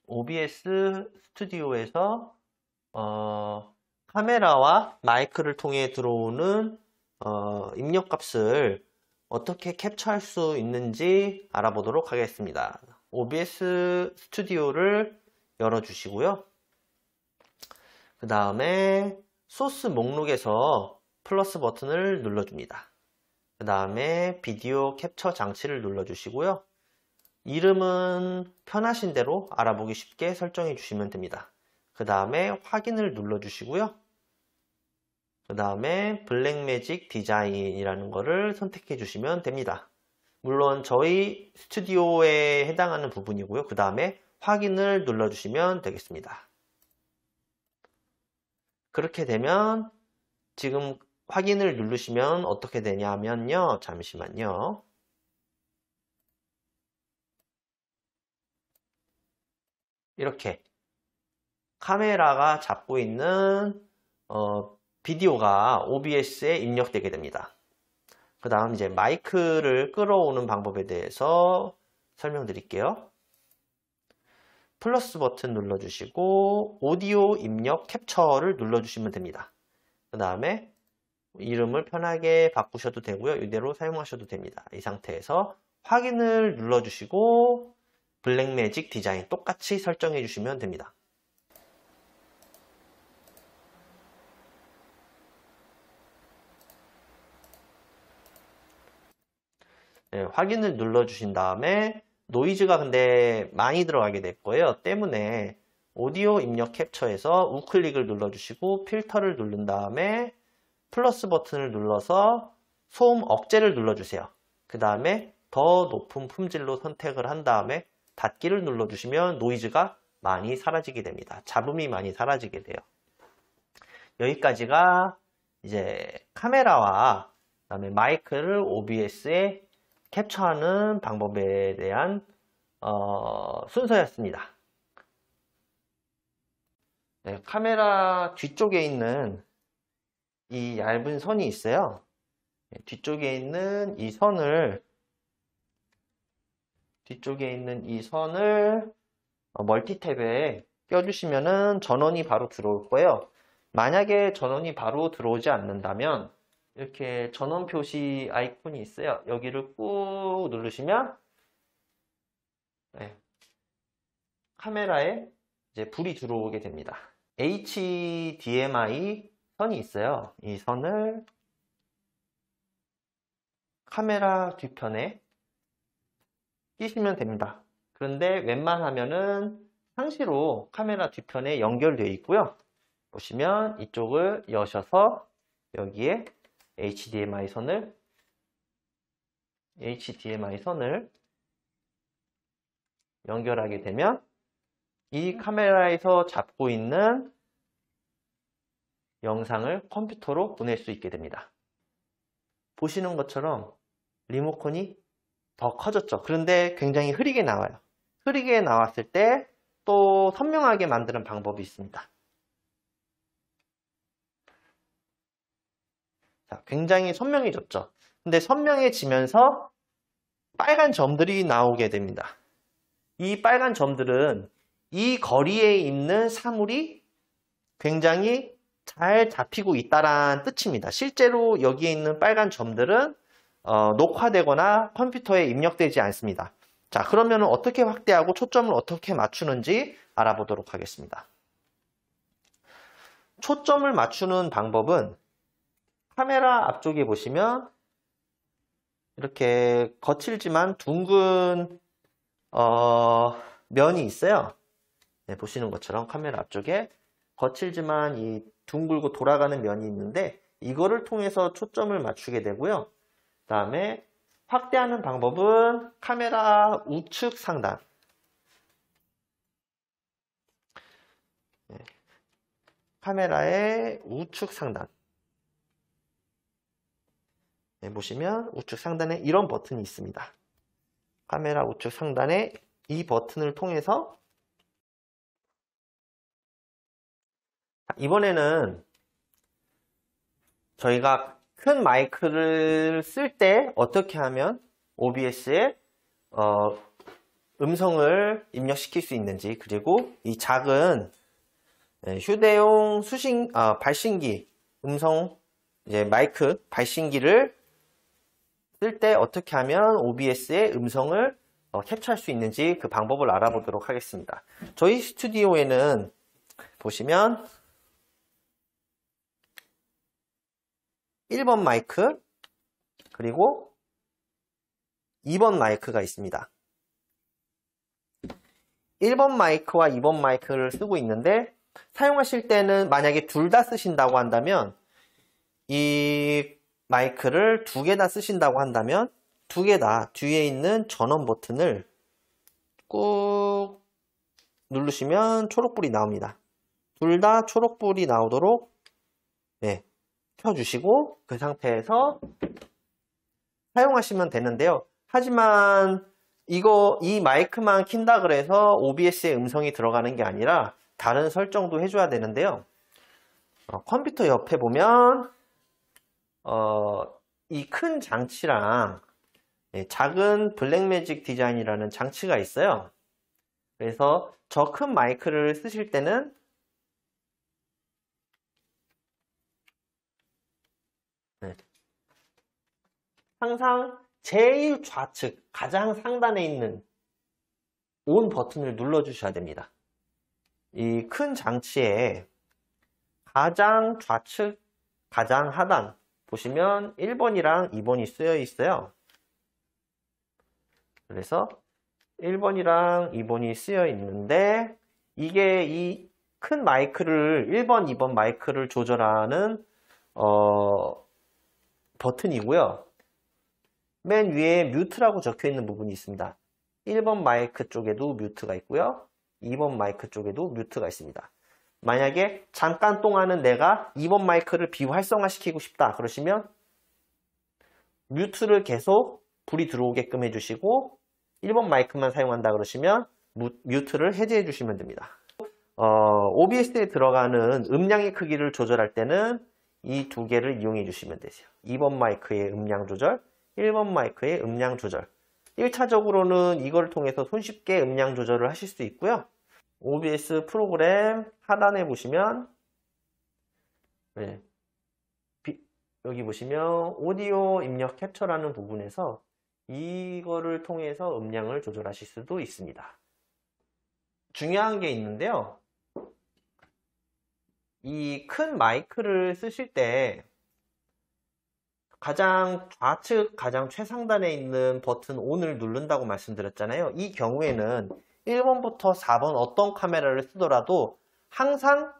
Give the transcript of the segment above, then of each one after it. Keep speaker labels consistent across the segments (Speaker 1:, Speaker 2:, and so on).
Speaker 1: OBS 스튜디오에서 카메라와 마이크를 통해 들어오는 입력값을 어떻게 캡처할 수 있는지 알아보도록 하겠습니다. OBS 스튜디오를 열어주시고요. 그 다음에 소스 목록에서 플러스 버튼을 눌러줍니다. 그 다음에 비디오 캡처 장치를 눌러주시고요. 이름은 편하신 대로 알아보기 쉽게 설정해 주시면 됩니다. 그 다음에 확인을 눌러주시고요. 그 다음에 블랙매직 디자인이라는 거를 선택해 주시면 됩니다. 물론 저희 스튜디오에 해당하는 부분이고요. 그 다음에 확인을 눌러주시면 되겠습니다. 그렇게 되면 지금 확인을 누르시면 어떻게 되냐면요. 잠시만요. 이렇게 카메라가 잡고 있는 비디오가 OBS에 입력되게 됩니다. 그 다음 이제 마이크를 끌어오는 방법에 대해서 설명드릴게요. 플러스 버튼 눌러주시고 오디오 입력 캡처를 눌러주시면 됩니다. 그 다음에 이름을 편하게 바꾸셔도 되고요. 이대로 사용하셔도 됩니다. 이 상태에서 확인을 눌러주시고 블랙매직 디자인 똑같이 설정해 주시면 됩니다. 네, 확인을 눌러주신 다음에 노이즈가 근데 많이 들어가게 될 거예요. 때문에 오디오 입력 캡처에서 우클릭을 눌러주시고 필터를 누른 다음에 플러스 버튼을 눌러서 소음 억제를 눌러주세요. 그 다음에 더 높은 품질로 선택을 한 다음에 닫기를 눌러주시면 노이즈가 많이 사라지게 됩니다. 잡음이 많이 사라지게 돼요. 여기까지가 이제 카메라와 그다음에 마이크를 OBS에 캡처하는 방법에 대한 순서였습니다. 네, 카메라 뒤쪽에 있는 이 얇은 선이 있어요. 네, 뒤쪽에 있는 이 선을 멀티탭에 껴주시면은 전원이 바로 들어올 거예요. 만약에 전원이 바로 들어오지 않는다면 이렇게 전원 표시 아이콘이 있어요. 여기를 꾹 누르시면 네, 카메라에 이제 불이 들어오게 됩니다. HDMI 선이 있어요. 이 선을 카메라 뒤편에 끼시면 됩니다. 그런데 웬만하면은 상시로 카메라 뒤편에 연결되어 있고요. 보시면 이쪽을 여셔서 여기에 HDMI 선을 연결하게 되면 이 카메라에서 잡고 있는 영상을 컴퓨터로 보낼 수 있게 됩니다. 보시는 것처럼 리모컨이 더 커졌죠. 그런데 굉장히 흐리게 나와요. 흐리게 나왔을 때 또 선명하게 만드는 방법이 있습니다. 자, 굉장히 선명해졌죠. 근데 선명해지면서 빨간 점들이 나오게 됩니다. 이 빨간 점들은 이 거리에 있는 사물이 굉장히 잘 잡히고 있다는 뜻입니다. 실제로 여기에 있는 빨간 점들은 녹화되거나 컴퓨터에 입력되지 않습니다. 자, 그러면 어떻게 확대하고 초점을 어떻게 맞추는지 알아보도록 하겠습니다. 초점을 맞추는 방법은 카메라 앞쪽에 보시면 이렇게 거칠지만 둥근 면이 있어요. 네, 보시는 것처럼 카메라 앞쪽에 거칠지만 이 둥글고 돌아가는 면이 있는데 이거를 통해서 초점을 맞추게 되고요. 그 다음에 확대하는 방법은 카메라 우측 상단, 네, 카메라의 우측 상단, 네, 보시면 우측 상단에 이런 버튼이 있습니다. 카메라 우측 상단에 이 버튼을 통해서 이번에는 저희가 큰 마이크를 쓸 때 어떻게 하면 OBS에 음성을 입력시킬 수 있는지, 그리고 이 작은 휴대용 발신기, 음성 이제 마이크 발신기를 쓸 때 어떻게 하면 OBS의 음성을 캡처할 수 있는지 그 방법을 알아보도록 하겠습니다. 저희 스튜디오에는 보시면 1번 마이크 그리고 2번 마이크가 있습니다. 1번 마이크와 2번 마이크를 쓰고 있는데, 사용하실 때는 만약에 둘 다 쓰신다고 한다면, 이 마이크를 두 개 다 쓰신다고 한다면 두 개 다 뒤에 있는 전원 버튼을 꾹 누르시면 초록불이 나옵니다. 둘 다 초록불이 나오도록 켜주시고 그 상태에서 사용하시면 되는데요. 하지만 이 마이크만 킨다 그래서 OBS에 음성이 들어가는 게 아니라 다른 설정도 해줘야 되는데요. 컴퓨터 옆에 보면 이 큰 장치랑 작은 블랙매직 디자인이라는 장치가 있어요. 그래서 저 큰 마이크를 쓰실 때는 항상 제일 좌측 가장 상단에 있는 ON 버튼을 눌러 주셔야 됩니다. 이 큰 장치에 가장 좌측 가장 하단 보시면 1번이랑 2번이 쓰여 있어요. 그래서 1번이랑 2번이 쓰여 있는데, 이게 이 큰 마이크를 1번, 2번 마이크를 조절하는 버튼이고요. 맨 위에 뮤트라고 적혀 있는 부분이 있습니다. 1번 마이크 쪽에도 뮤트가 있고요. 2번 마이크 쪽에도 뮤트가 있습니다. 만약에 잠깐 동안은 내가 2번 마이크를 비활성화시키고 싶다 그러시면 뮤트를 계속 불이 들어오게끔 해주시고, 1번 마이크만 사용한다 그러시면 뮤트를 해제해 주시면 됩니다. OBS에 들어가는 음량의 크기를 조절할 때는 이 두 개를 이용해 주시면 되세요. 2번 마이크의 음량 조절, 1번 마이크의 음량 조절. 1차적으로는 이걸 통해서 손쉽게 음량 조절을 하실 수 있고요. OBS 프로그램 하단에 보시면 여기 보시면 오디오 입력 캡처라는 부분에서 이거를 통해서 음량을 조절하실 수도 있습니다. 중요한 게 있는데요. 이 큰 마이크를 쓰실 때 가장 좌측 가장 최상단에 있는 버튼 ON을 누른다고 말씀드렸잖아요. 이 경우에는 1번부터 4번 어떤 카메라를 쓰더라도 항상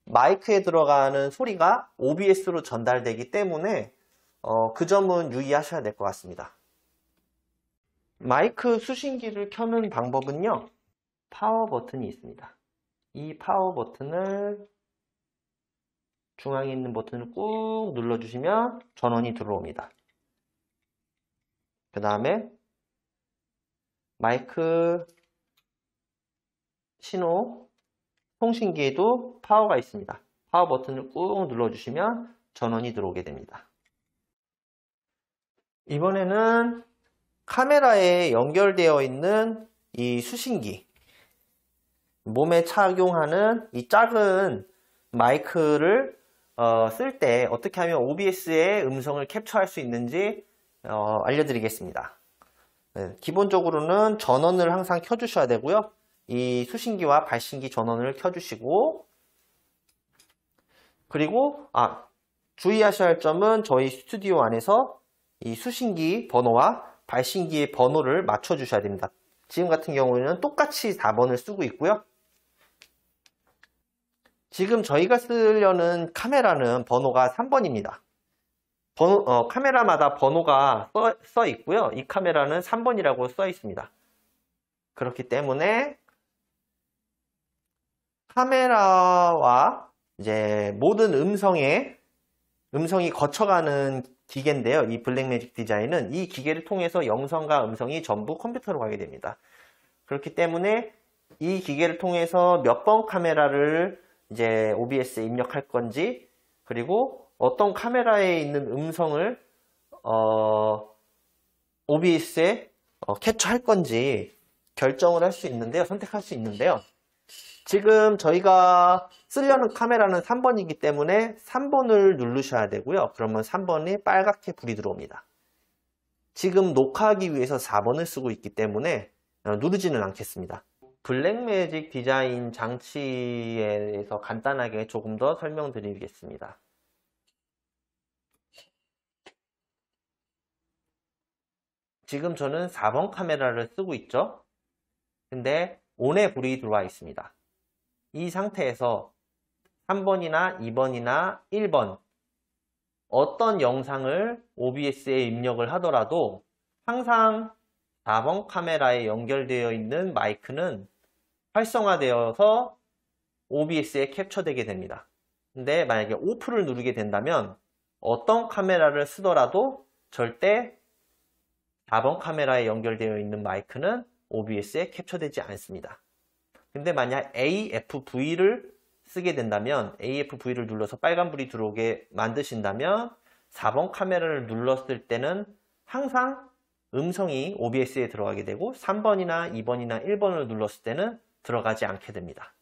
Speaker 1: 마이크에 들어가는 소리가 OBS로 전달되기 때문에 그 점은 유의하셔야 될 것 같습니다. 마이크 수신기를 켜는 방법은요, 파워 버튼이 있습니다. 이 파워 버튼을 중앙에 있는 버튼을 꾹 눌러주시면 전원이 들어옵니다. 그 다음에 마이크 신호 통신기에도 파워가 있습니다. 파워 버튼을 꾹 눌러주시면 전원이 들어오게 됩니다. 이번에는 카메라에 연결되어 있는 이 수신기, 몸에 착용하는 이 작은 마이크를 쓸 때 어떻게 하면 OBS의 음성을 캡처할 수 있는지 알려드리겠습니다. 기본적으로는 전원을 항상 켜주셔야 되고요. 이 수신기와 발신기 전원을 켜주시고, 그리고 주의하셔야 할 점은 저희 스튜디오 안에서 이 수신기 번호와 발신기의 번호를 맞춰주셔야 됩니다. 지금 같은 경우에는 똑같이 4번을 쓰고 있고요. 지금 저희가 쓰려는 카메라는 번호가 3번입니다. 카메라마다 번호가 써 있고요. 이 카메라는 3번이라고 써 있습니다. 그렇기 때문에 카메라와 이제 모든 음성이 거쳐가는 기계인데요. 이 블랙매직 디자인은 이 기계를 통해서 영상과 음성이 전부 컴퓨터로 가게 됩니다. 그렇기 때문에 이 기계를 통해서 몇 번 카메라를 이제 OBS에 입력할 건지, 그리고 어떤 카메라에 있는 음성을 OBS에 캡처할 건지 결정을 할 수 있는데요. 선택할 수 있는데요. 지금 저희가 쓰려는 카메라는 3번이기 때문에 3번을 누르셔야 되고요. 그러면 3번이 빨갛게 불이 들어옵니다. 지금 녹화하기 위해서 4번을 쓰고 있기 때문에 누르지는 않겠습니다. 블랙매직 디자인 장치에 대해서 간단하게 조금 더 설명드리겠습니다. 지금 저는 4번 카메라를 쓰고 있죠. 근데 ON에 불이 들어와 있습니다. 이 상태에서 3번이나 2번이나 1번 어떤 영상을 OBS에 입력을 하더라도 항상 4번 카메라에 연결되어 있는 마이크는 활성화되어서 OBS에 캡처되게 됩니다. 근데 만약에 오프를 누르게 된다면 어떤 카메라를 쓰더라도 절대 4번 카메라에 연결되어 있는 마이크는 OBS에 캡처되지 않습니다. 근데 만약 AFV를 쓰게 된다면 AFV를 눌러서 빨간불이 들어오게 만드신다면 4번 카메라를 눌렀을 때는 항상 음성이 OBS에 들어가게 되고 3번이나 2번이나 1번을 눌렀을 때는 들어가지 않게 됩니다.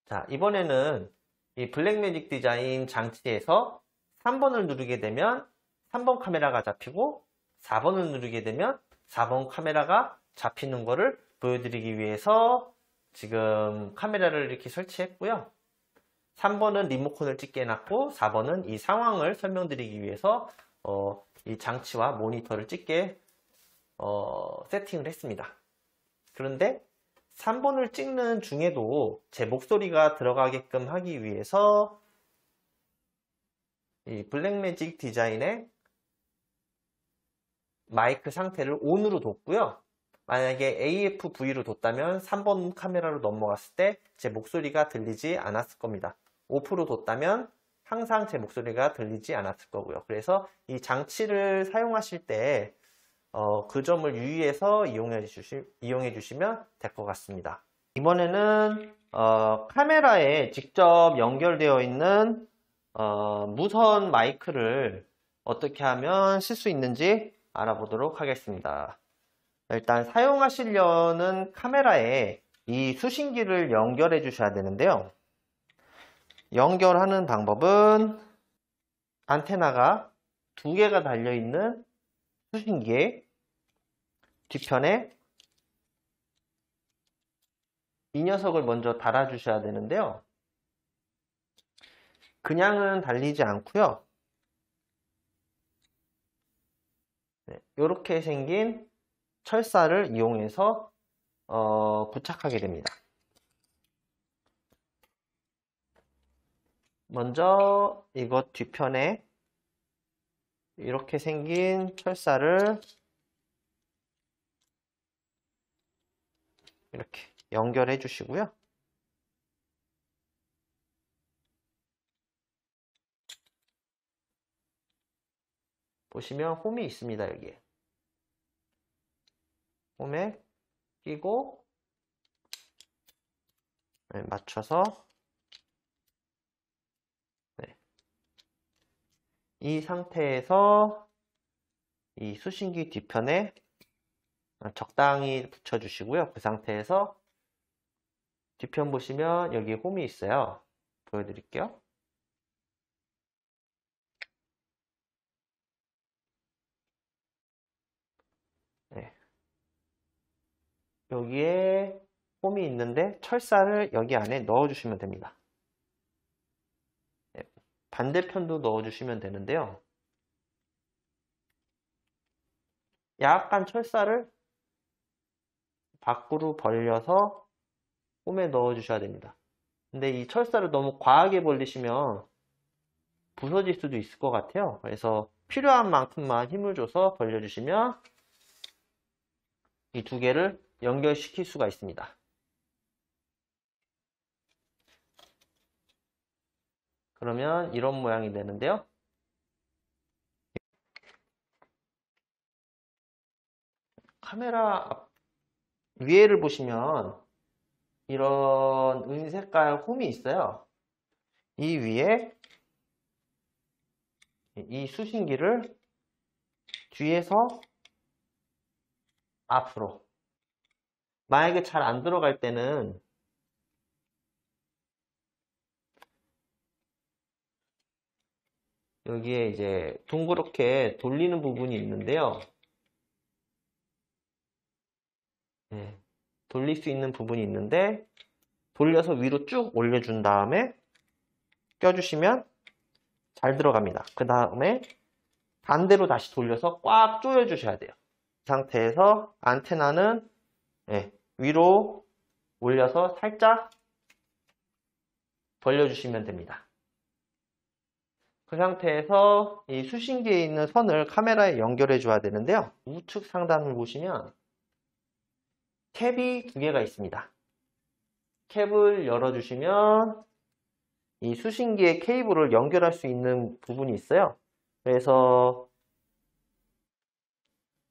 Speaker 1: 자, 이번에는 이 블랙매직 디자인 장치에서 3번을 누르게 되면 3번 카메라가 잡히고 4번을 누르게 되면 4번 카메라가 잡히는 것을 보여드리기 위해서 지금 카메라를 이렇게 설치했고요. 3번은 리모컨을 찍게 해놨고 4번은 이 상황을 설명드리기 위해서 이 장치와 모니터를 찍게 세팅을 했습니다. 그런데 3번을 찍는 중에도 제 목소리가 들어가게끔 하기 위해서 이 블랙매직 디자인의 마이크 상태를 ON으로 뒀고요. 만약에 AFV로 뒀다면 3번 카메라로 넘어갔을 때 제 목소리가 들리지 않았을 겁니다. 오프로 뒀다면 항상 제 목소리가 들리지 않았을 거고요. 그래서 이 장치를 사용하실 때 그 점을 유의해서 이용해 주시면 될 것 같습니다. 이번에는 카메라에 직접 연결되어 있는 무선 마이크를 어떻게 하면 쓸 수 있는지 알아보도록 하겠습니다. 일단 사용하시려는 카메라에 이 수신기를 연결해 주셔야 되는데요. 연결하는 방법은 안테나가 2개가 달려있는 수신기에 뒤편에 이 녀석을 먼저 달아 주셔야 되는데요. 그냥은 달리지 않고요. 이렇게 생긴 철사를 이용해서 부착하게 됩니다. 먼저 이것 뒤편에 이렇게 생긴 철사를 이렇게 연결해 주시고요. 보시면 홈이 있습니다. 여기에 홈에 끼고 맞춰서 이 상태에서 이 수신기 뒤편에 적당히 붙여주시고요. 그 상태에서 뒤편 보시면 여기 홈이 있어요. 보여드릴게요. 네. 여기에 홈이 있는데 철사를 여기 안에 넣어주시면 됩니다. 네. 반대편도 넣어주시면 되는데요. 약간 철사를 밖으로 벌려서 홈에 넣어주셔야 됩니다. 근데 이 철사를 너무 과하게 벌리시면 부서질 수도 있을 것 같아요. 그래서 필요한 만큼만 힘을 줘서 벌려주시면 이 2개를 연결시킬 수가 있습니다. 그러면 이런 모양이 되는데요. 카메라 위에를 보시면 이런 은색깔 홈이 있어요. 이 위에 이 수신기를 뒤에서 앞으로. 만약에 잘 안 들어갈 때는 여기에 이제 동그랗게 돌리는 부분이 있는데요. 네, 돌릴 수 있는 부분이 있는데 돌려서 위로 쭉 올려준 다음에 껴주시면 잘 들어갑니다. 그 다음에 반대로 다시 돌려서 꽉 조여주셔야 돼요. 이 상태에서 안테나는 위로 올려서 살짝 벌려주시면 됩니다. 그 상태에서 이 수신기에 있는 선을 카메라에 연결해 줘야 되는데요. 우측 상단을 보시면 캡이 두 개가 있습니다. 캡을 열어주시면 이 수신기에 케이블을 연결할 수 있는 부분이 있어요. 그래서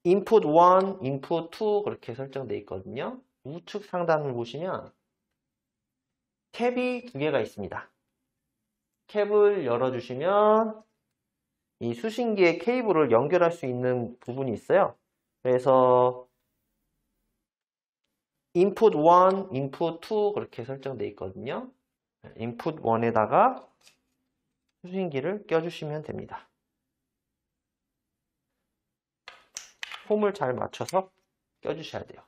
Speaker 1: 인풋 1, 인풋 2 그렇게 설정되어 있거든요. 우측 상단을 보시면 캡이 두 개가 있습니다. 캡을 열어주시면 이 수신기에 케이블을 연결할 수 있는 부분이 있어요. 그래서 인풋 1, 인풋 2 그렇게 설정되어 있거든요. 인풋 1에다가 수신기를 껴주시면 됩니다. 폼을 잘 맞춰서 껴주셔야 돼요.